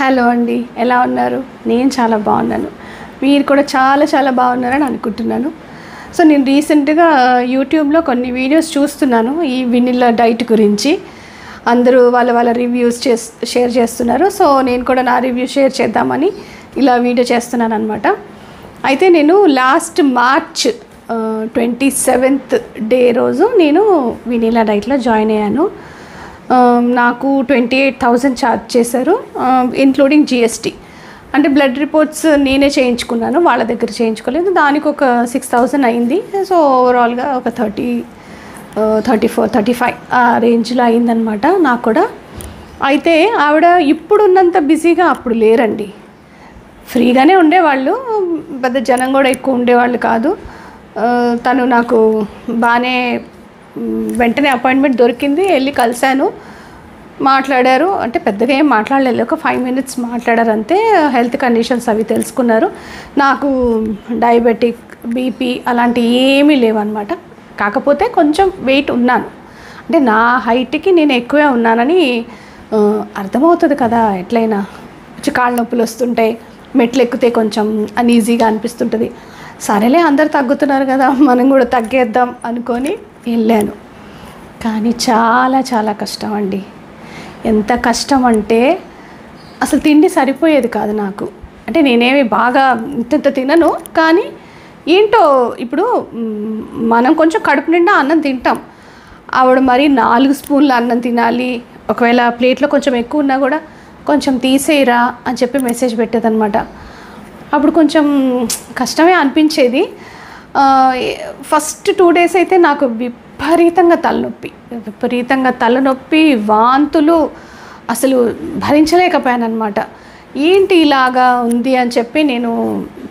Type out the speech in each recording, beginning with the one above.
Hello అండి, ఎలా ఉన్నారు? నేను చాలా బాగున్నాను. మీరు కూడా చాలా బాగున్నారని అనుకుంటున్నాను. సో నేను రీసెంట్గా యూట్యూబ్లో కొన్ని వీడియోస్ చూస్తున్నాను ఈ వెనిల్లా డైట్ గురించి. అందరూ వాళ్ళ రివ్యూస్ షేర్ చేస్తున్నారు. సో నేను కూడా నా రివ్యూ షేర్ చేద్దామని ఇలా వీడియో చేస్తున్నాను అనమాట. అయితే నేను లాస్ట్ మార్చ్ 27th డే రోజు నేను వెనిల్లా డైట్లో జాయిన్ అయ్యాను. నాకు 28,000 ఛార్జ్ చేశారు, ఇంక్లూడింగ్ జిఎస్టీ. అంటే బ్లడ్ రిపోర్ట్స్ నేనే చేయించుకున్నాను, వాళ్ళ దగ్గర చేయించుకోలేదు. దానికి ఒక 6,000 అయింది. సో ఓవరాల్గా ఒక 34-35 ఆ రేంజ్లో అయిందనమాట నాకు కూడా. అయితే ఆవిడ ఇప్పుడున్నంత బిజీగా అప్పుడు లేరండి. ఫ్రీగానే ఉండేవాళ్ళు, పెద్ద జనం కూడా ఎక్కువ ఉండేవాళ్ళు కాదు. తను నాకు బాగానే వెంటనే అపాయింట్మెంట్ దొరికింది, వెళ్ళి కలిశాను, మాట్లాడారు. అంటే పెద్దగా ఏం మాట్లాడలేదు, ఒక 5 minutes మాట్లాడారు అంతే. హెల్త్ కండిషన్స్ అవి తెలుసుకున్నారు. నాకు డయాబెటిక్, బీపీ అలాంటి ఏమీ లేవన్నమాట. కాకపోతే కొంచెం వెయిట్ ఉన్నాను, అంటే నా హైట్కి నేను ఎక్కువే ఉన్నానని అర్థమవుతుంది కదా. ఎట్లయినా కొంచెం కాళ్ళ నొప్పులు వస్తుంటాయి, మెట్లు ఎక్కితే కొంచెం అన్ఈజీగా అనిపిస్తుంటుంది. సరేలే అందరు తగ్గుతున్నారు కదా, మనం కూడా తగ్గేద్దాం అనుకొని వెళ్ళాను. కానీ చాలా కష్టం అండి. ఎంత కష్టం అంటే అసలు తిండి సరిపోయేది కాదు నాకు. అంటే నేనేమి బాగా ఇంత తినను, కానీ ఏంటో ఇప్పుడు మనం కొంచెం కడుపు నిండా అన్నం తింటాం. ఆవిడ మరి 4 స్పూన్ల అన్నం తినాలి, ఒకవేళ ప్లేట్లో కొంచెం ఎక్కువ ఉన్నా కూడా కొంచెం తీసేయరా అని చెప్పి మెసేజ్ పెట్టేదన్నమాట. అప్పుడు కొంచెం కష్టమే అనిపించేది. ఫస్ట్ 2 days అయితే నాకు విపరీతంగా తలనొప్పి, వాంతులు, అసలు భరించలేకపోయాను అనమాట. ఏంటి ఇలాగా ఉంది అని చెప్పి నేను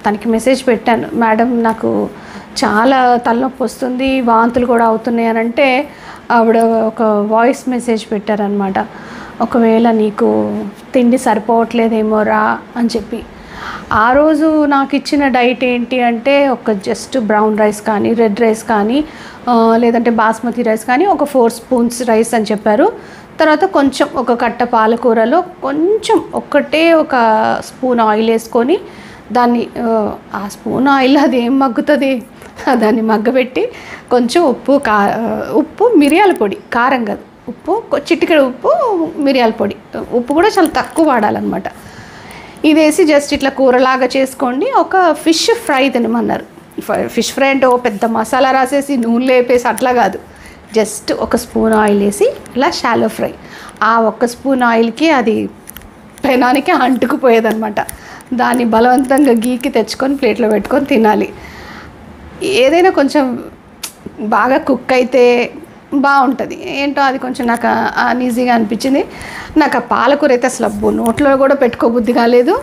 తనకి మెసేజ్ పెట్టాను, మేడం నాకు చాలా తలనొప్పి వస్తుంది, వాంతులు కూడా అవుతున్నాయి అని అంటే ఆవిడ ఒక వాయిస్ మెసేజ్ పెట్టారనమాట. ఒకవేళ నీకు తిండి సరిపోవట్లేదేమోరా అని చెప్పి. ఆ రోజు నాకు ఇచ్చిన డైట్ ఏంటి అంటే ఒక జస్ట్ బ్రౌన్ రైస్ కానీ, రెడ్ రైస్ కానీ, లేదంటే బాస్మతి రైస్ కానీ ఒక 4 spoons రైస్ అని చెప్పారు. తర్వాత కొంచెం ఒక కట్ట పాలకూరలో కొంచెం ఒక స్పూన్ ఆయిల్ వేసుకొని దాన్ని ఆ స్పూన్ ఆయిల్ అది ఏం మగ్గుతుంది, దాన్ని మగ్గబెట్టి కొంచెం ఉప్పు మిరియాల పొడి, కారం కాదు ఉప్పు, చిటికెడు ఉప్పు, మిరియాల పొడి, ఉప్పు కూడా చాలా తక్కువ వాడాలన్నమాట. ఇది వేసి జస్ట్ ఇట్లా కూరలాగా చేసుకోండి. ఒక ఫిష్ ఫ్రై తినమన్నారు. ఫిష్ ఫ్రై అంటే ఓ పెద్ద మసాలా రాసేసి నూనెలో వేపేసి అట్లా కాదు, జస్ట్ 1 స్పూన్ ఆయిల్ వేసి ఇలా షాలో ఫ్రై. ఆ 1 స్పూన్ ఆయిల్కి అది పెనానికి అంటుకుపోయేదన్నమాట. దాన్ని బలవంతంగా గీకి తెచ్చుకొని ప్లేట్లో పెట్టుకొని తినాలి. ఏదైనా కొంచెం బాగా కుక్ అయితే బాగుంటుంది. ఏంటో అది కొంచెం నాకు అన్ఈజీగా అనిపించింది. నాకు ఆ పాలకూర అయితే అసలు నోట్లో కూడా పెట్టుకోబుద్ధి కాలేదు.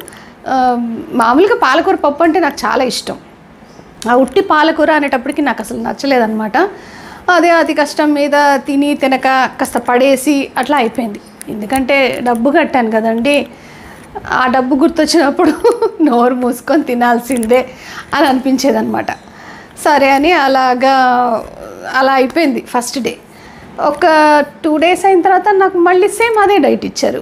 మామూలుగా పాలకూర పప్పు అంటే నాకు చాలా ఇష్టం. ఆ ఉట్టి పాలకూర అనేటప్పటికి నాకు అసలు నచ్చలేదన్నమాట. అదే అతి కష్టం మీద తినక కాస్త పడేసి అట్లా అయిపోయింది. ఎందుకంటే డబ్బు కట్టాను కదండి, ఆ డబ్బు గుర్తొచ్చినప్పుడు నోరు మూసుకొని తినాల్సిందే అని అనిపించేదన్నమాట. సరే అని అలా అయిపోయింది ఫస్ట్ డే. ఒక 2 days అయిన తర్వాత నాకు మళ్ళీ సేమ్ అదే డైట్ ఇచ్చారు.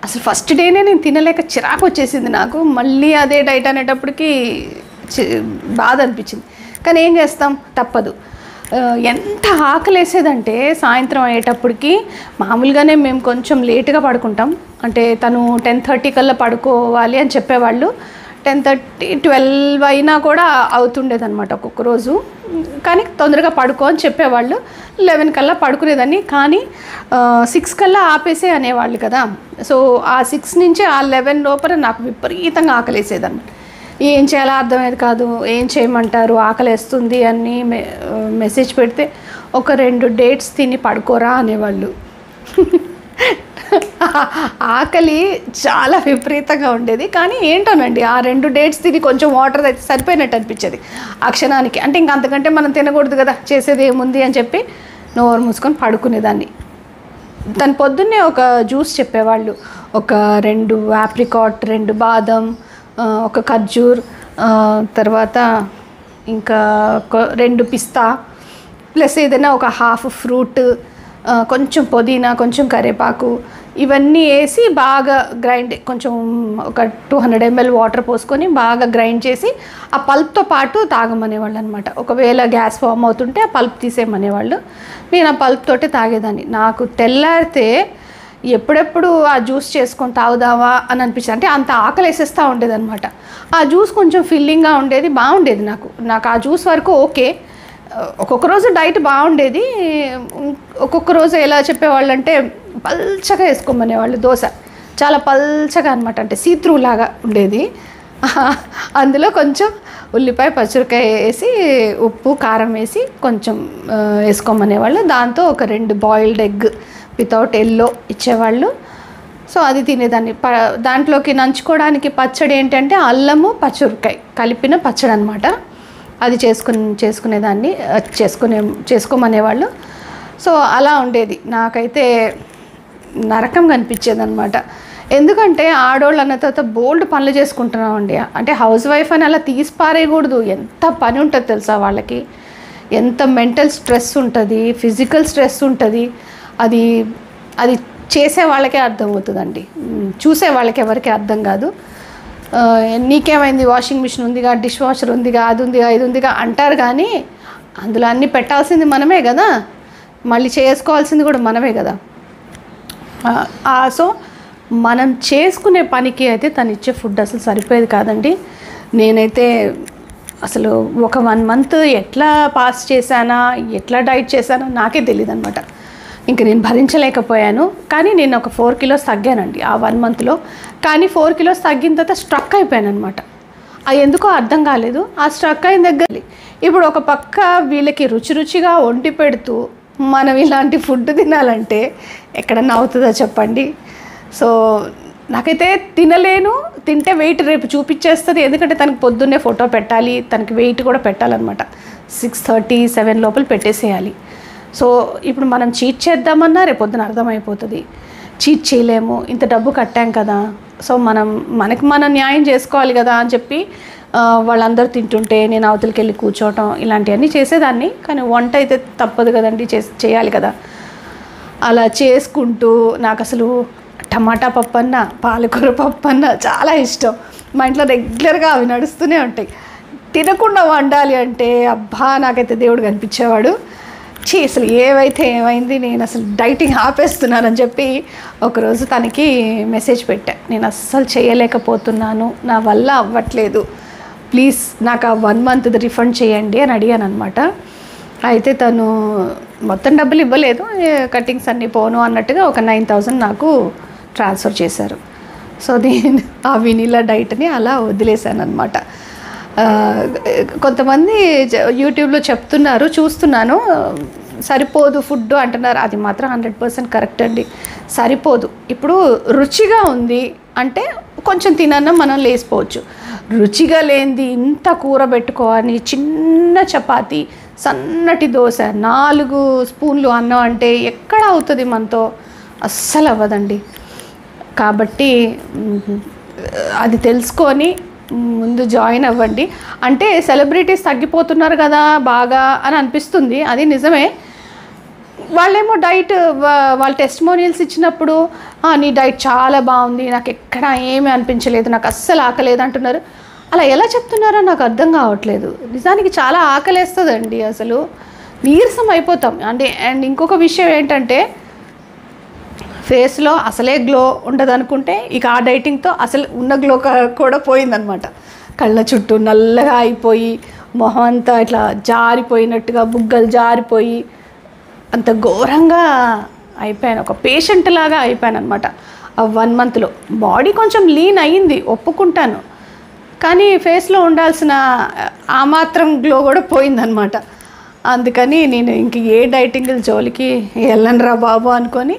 అసలు ఫస్ట్ డేనే నేను తినలేక చిరాకు వచ్చేసింది నాకు. మళ్ళీ అదే డైట్ అనేటప్పటికి బాధ అనిపించింది. కానీ ఏం చేస్తాం, తప్పదు. ఎంత ఆకలేసేదంటే సాయంత్రం అయ్యేటప్పటికి, మామూలుగానే మేము కొంచెం లేటుగా పడుకుంటాం. అంటే తను 10:30 కల్లా పడుకోవాలి అని చెప్పేవాళ్ళు. 10:30, 12 అయినా కూడా అవుతుండేదన్నమాట ఒక్కొక్క రోజు. కానీ తొందరగా పడుకో అని చెప్పేవాళ్ళు. 11 కల్లా పడుకునేదాన్ని, కానీ 6 కల్లా ఆపేసే అనేవాళ్ళు కదా. సో ఆ 6 నుంచి ఆ 11 లోపల నాకు విపరీతంగా ఆకలేసేదన్నమాట. ఏం చేయాలో అర్థమయ్యేది కాదు. ఏం చేయమంటారు, ఆకలేస్తుంది అని మెసేజ్ పెడితే ఒక 2 dates తిని పడుకోరా అనేవాళ్ళు. ఆకలి చాలా విపరీతంగా ఉండేది. కానీ ఏంటోనండి, ఆ 2 dates తిని కొంచెం వాటర్ అయితే సరిపోయినట్టు అనిపించేది ఆ క్షణానికి. అంటే ఇంక అంతకంటే మనం తినకూడదు కదా, చేసేది ఏముంది అని చెప్పి నోరు మూసుకొని పడుకునేదాన్ని. దాని పొద్దున్నే ఒక జ్యూస్ చెప్పేవాళ్ళు, ఒక 2 ఆప్రికాట్, 2 బాదం, ఒక ఖర్జూర్, తర్వాత ఇంకా 2 పిస్తా, ప్లస్ ఏదైనా ఒక హాఫ్ ఫ్రూట్, కొంచెం పుదీనా, కొంచెం కరివేపాకు ఇవన్నీ వేసి బాగా గ్రైండ్, కొంచెం ఒక 200 ml వాటర్ పోసుకొని బాగా గ్రైండ్ చేసి ఆ పల్ప్తో పాటు తాగమనేవాళ్ళు అనమాట. ఒకవేళ గ్యాస్ ఫామ్ అవుతుంటే ఆ పల్ప్ తీసేయమనేవాళ్ళు. నేను ఆ పల్ప్ తోటే తాగేదాన్ని. నాకు తెల్లారితే ఎప్పుడెప్పుడు ఆ జ్యూస్ చేసుకొని తాగుదావా అని అనిపించింది. అంటే అంత ఆకలి వేసేస్తూ ఉండేది అనమాట. ఆ జ్యూస్ కొంచెం ఫిల్లింగ్గా ఉండేది, బాగుండేది. నాకు ఆ జ్యూస్ వరకు ఓకే. ఒక్కొక్క రోజు డైట్ బాగుండేది, ఒక్కొక్క రోజు ఎలా చెప్పేవాళ్ళు అంటే పల్చగా వేసుకోమనేవాళ్ళు. దోశ చాలా పల్చగా అనమాట, అంటే సీత్రూ లాగా ఉండేది. అందులో కొంచెం ఉల్లిపాయ, పచ్చిమిరపకాయ వేసి ఉప్పు, కారం వేసి కొంచెం వేసుకోమనేవాళ్ళు. దాంతో ఒక 2 బాయిల్డ్ ఎగ్ వితౌట్ ఎల్లో ఇచ్చేవాళ్ళు. సో అది తినేదాన్ని. దాంట్లోకి నంచుకోవడానికి పచ్చడి ఏంటంటే అల్లము, పచ్చిమిరపకాయ కలిపిన పచ్చడి అనమాట. అది చేసుకునేదాన్ని, చేసుకోమనేవాళ్ళు. సో అలా ఉండేది. నాకైతే నరకంగా అనిపించేది అనమాట. ఎందుకంటే ఆడవాళ్ళు అన్న తర్వాత బోల్డ్ పనులు చేసుకుంటున్నామండి. అంటే హౌస్ వైఫ్ అని అలా తీసి పారేయకూడదు. ఎంత పని ఉంటుంది తెలుసా వాళ్ళకి, ఎంత మెంటల్ స్ట్రెస్ ఉంటుంది, ఫిజికల్ స్ట్రెస్ ఉంటుంది. అది అది చేసే వాళ్ళకే అర్థమవుతుందండి, చూసే వాళ్ళకి ఎవరికి అర్థం కాదు. నీకేమైంది, వాషింగ్ మిషన్ ఉందిగా, డిష్ వాషర్ ఉందిగా, అది ఉందిగా, ఇది ఉందిగా అంటారు. కానీ అందులో అన్నీ పెట్టాల్సింది మనమే కదా, మళ్ళీ చేసుకోవాల్సింది కూడా మనమే కదా. సో మనం చేసుకునే పనికి అయితే తను ఇచ్చే ఫుడ్ అసలు సరిపోయేది కాదండి. నేనైతే అసలు ఒక 1 month ఎట్లా పాస్ చేశానా, ఎట్లా డైట్ చేశానో నాకే తెలియదు అనమాట. ఇంక నేను భరించలేకపోయాను. కానీ నేను ఒక 4 kilos తగ్గానండి ఆ 1 monthలో. కానీ 4 kilos తగ్గిన తర్వాత స్ట్రక్ అయిపోయాను అనమాట. అది ఎందుకో అర్థం కాలేదు. ఆ స్ట్రక్ అయిన దగ్గర ఇప్పుడు ఒక పక్క వీళ్ళకి రుచిగా వండి పెడుతూ మనం ఇలాంటి ఫుడ్ తినాలంటే ఎక్కడన్నా అవుతుందో చెప్పండి. సో నాకైతే తినలేను, తింటే వెయిట్ రేపు చూపించేస్తుంది. ఎందుకంటే తనకి పొద్దున్నే ఫోటో పెట్టాలి, తనకి వెయిట్ కూడా పెట్టాలన్నమాట. 6:30, 7 లోపల పెట్టేసేయాలి. సో ఇప్పుడు మనం చీట్ చేద్దామన్నా రేపొద్దున అర్థమైపోతుంది. చీట్ చేయలేము, ఇంత డబ్బు కట్టాం కదా. సో మనకి న్యాయం చేసుకోవాలి కదా అని చెప్పి వాళ్ళందరూ తింటుంటే నేను అవతలికి వెళ్ళి కూర్చోవటం ఇలాంటివన్నీ చేసేదాన్ని. కానీ వంట అయితే తప్పదు కదండి, చేయాలి కదా. అలా చేసుకుంటూ నాకు అసలు టమాటా పప్పు అన్న, పాలకూర పప్పు అన్న చాలా ఇష్టం. మా ఇంట్లో రెగ్యులర్గా అవి నడుస్తూనే ఉంటాయి. తినకుండా వండాలి అంటే అబ్బా నాకైతే దేవుడు కనిపించేవాడు. అసలు ఏమైంది, నేను అసలు డైటింగ్ ఆపేస్తున్నానని చెప్పి ఒకరోజు తనకి మెసేజ్ పెట్టా. నేను అస్సలు చేయలేకపోతున్నాను, నా వల్ల అవ్వట్లేదు, ప్లీజ్ నాకు ఆ 1 month రిఫండ్ చేయండి అని అడిగాను అనమాట. అయితే తను మొత్తం డబ్బులు ఇవ్వలేదు, కటింగ్స్ అన్నీ పోను అన్నట్టుగా ఒక 9,000 నాకు ట్రాన్స్ఫర్ చేశారు. సో ఆ వెనిలా డైట్ని అలా వదిలేశాను అనమాట. కొంతమంది యూట్యూబ్లో చెప్తున్నారు, చూస్తున్నాను, సరిపోదు ఫుడ్ అంటున్నారు. అది మాత్రం 100% కరెక్ట్ అండి, సరిపోదు. ఇప్పుడు రుచిగా ఉంది అంటే కొంచెం తినన్నా మనం లేసిపోవచ్చు. రుచిగా లేనిది ఇంత కూర పెట్టుకోవాలి, చిన్న చపాతి, సన్నటి దోశ, 4 స్పూన్లు అన్నం అంటే ఎక్కడ అవుతుంది మనతో, అస్సలు అవ్వదండి. కాబట్టి అది తెలుసుకొని ముందు జాయిన్ అవ్వండి. అంటే సెలబ్రిటీస్ తగ్గిపోతున్నారు కదా బాగా అని అనిపిస్తుంది, అది నిజమే. వాళ్ళేమో డైట్ వాళ్ళ టెస్టిమోనియల్స్ ఇచ్చినప్పుడు నీ డైట్ చాలా బాగుంది, నాకు ఎక్కడ ఏమీ అనిపించలేదు, నాకు అస్సలు ఆకలేదు అంటున్నారు. అలా ఎలా చెప్తున్నారో నాకు అర్థం కావట్లేదు. నిజానికి చాలా ఆకలేస్తుందండి, అసలు నీరసం అయిపోతాం. అండ్ ఇంకొక విషయం ఏంటంటే ఫేస్లో అసలే గ్లో ఉండదు అనుకుంటే ఇక ఆ డైటింగ్తో అసలు ఉన్న గ్లో కూడా పోయిందనమాట. కళ్ళ చుట్టూ నల్లగా అయిపోయి, మొహం అంతా ఇట్లా జారిపోయినట్టుగా, బుగ్గలు జారిపోయి అంత ఘోరంగా అయిపోయాను. ఒక పేషెంట్ లాగా అయిపోయాను అనమాట ఆ 1 monthలో. బాడీ కొంచెం లీన్ అయ్యింది, ఒప్పుకుంటాను. కానీ ఫేస్లో ఉండాల్సిన ఆ మాత్రం గ్లో కూడా పోయిందనమాట. అందుకని నేను ఇంక ఏ డైటింగ్ జోలికి వెళ్ళనురా బాబు అనుకొని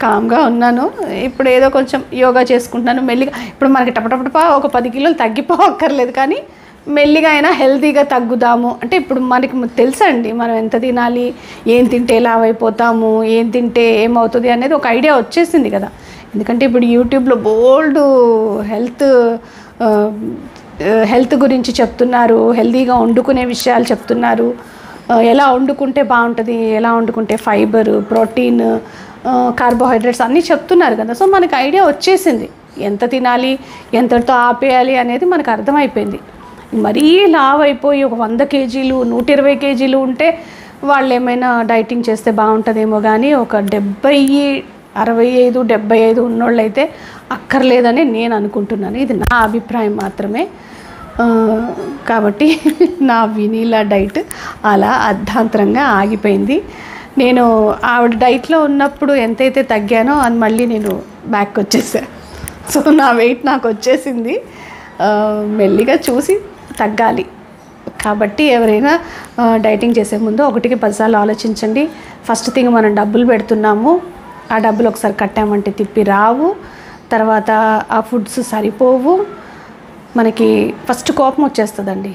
కామ్గా ఉన్నాను. ఇప్పుడు ఏదో కొంచెం యోగా చేసుకుంటున్నాను మెల్లిగా. ఇప్పుడు మనకి టపటపటపా ఒక 10 kilos తగ్గిపోక్కర్లేదు, కానీ మెల్లిగా అయినా హెల్తీగా తగ్గుదాము అంటే ఇప్పుడు మనకి తెలుసండి మనం ఎంత తినాలి, ఏం తింటే లావ్ అయిపోతాము, ఏం తింటే ఏమవుతుంది అనేది ఒక ఐడియా వచ్చేసింది కదా. ఎందుకంటే ఇప్పుడు యూట్యూబ్లో బోల్డ్ హెల్త్ గురించి చెప్తున్నారు, హెల్తీగా వండుకునే విషయాలు చెప్తున్నారు. ఎలా వండుకుంటే బాగుంటుంది, ఎలా వండుకుంటే ఫైబర్, ప్రోటీన్, కార్బోహైడ్రేట్స్ అన్నీ చెప్తున్నారు కదా. సో మనకు ఐడియా వచ్చేసింది ఎంత తినాలి, ఎంతటితో ఆపేయాలి అనేది మనకు అర్థమైపోయింది. మరీ లావ్ అయిపోయి ఒక 100 కేజీలు 120 కేజీలు ఉంటే వాళ్ళు ఏమైనా డైటింగ్ చేస్తే బాగుంటుందేమో, కానీ ఒక 65, 75 ఉన్నోళ్ళు అయితే అక్కర్లేదని నేను అనుకుంటున్నాను. ఇది నా అభిప్రాయం మాత్రమే. కాబట్టి నా వెనీలా డైట్ అలా అర్ధాంతరంగా ఆగిపోయింది. నేను ఆవిడ డైట్లో ఉన్నప్పుడు ఎంతైతే తగ్గానో అది మళ్ళీ నేను బ్యాక్ వచ్చేసాను. సో నా వెయిట్ నాకు వచ్చేసింది. మెల్లిగా చూసి తగ్గాలి. కాబట్టి ఎవరైనా డైటింగ్ చేసే ముందు 1కి 10 సార్లు ఆలోచించండి. ఫస్ట్ థింగ్, మనం డబ్బులు పెడుతున్నాము, ఆ డబ్బులు ఒకసారి కట్టామంటే తిప్పి రావు. తర్వాత ఆ ఫుడ్స్ సరిపోవు. మనకి ఫస్ట్ కోపం వచ్చేస్తుందండి,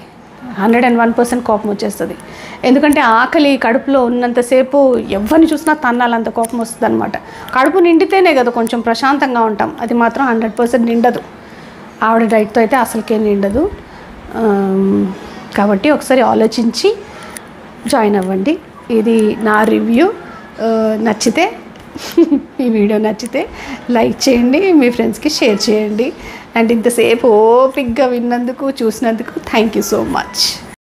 101% కోపం వచ్చేస్తుంది. ఎందుకంటే ఆకలి కడుపులో ఉన్నంతసేపు ఎవరిని చూసినా తన్నాలంత కోపం వస్తుంది అనమాట. కడుపు నిండితేనే కదా కొంచెం ప్రశాంతంగా ఉంటాం, అది మాత్రం 100% నిండదు. ఆవిడ డైట్తో అయితే అసలుకే నిండదు. కాబట్టి ఒకసారి ఆలోచించి జాయిన్ అవ్వండి. ఇది నా రివ్యూ. నచ్చితే ఈ వీడియో నచ్చితే లైక్ చేయండి, మీ ఫ్రెండ్స్కి షేర్ చేయండి. అండ్ ఇంతసేపు ఓపిక్గా విన్నందుకు, చూసినందుకు థ్యాంక్ యూ సో మచ్.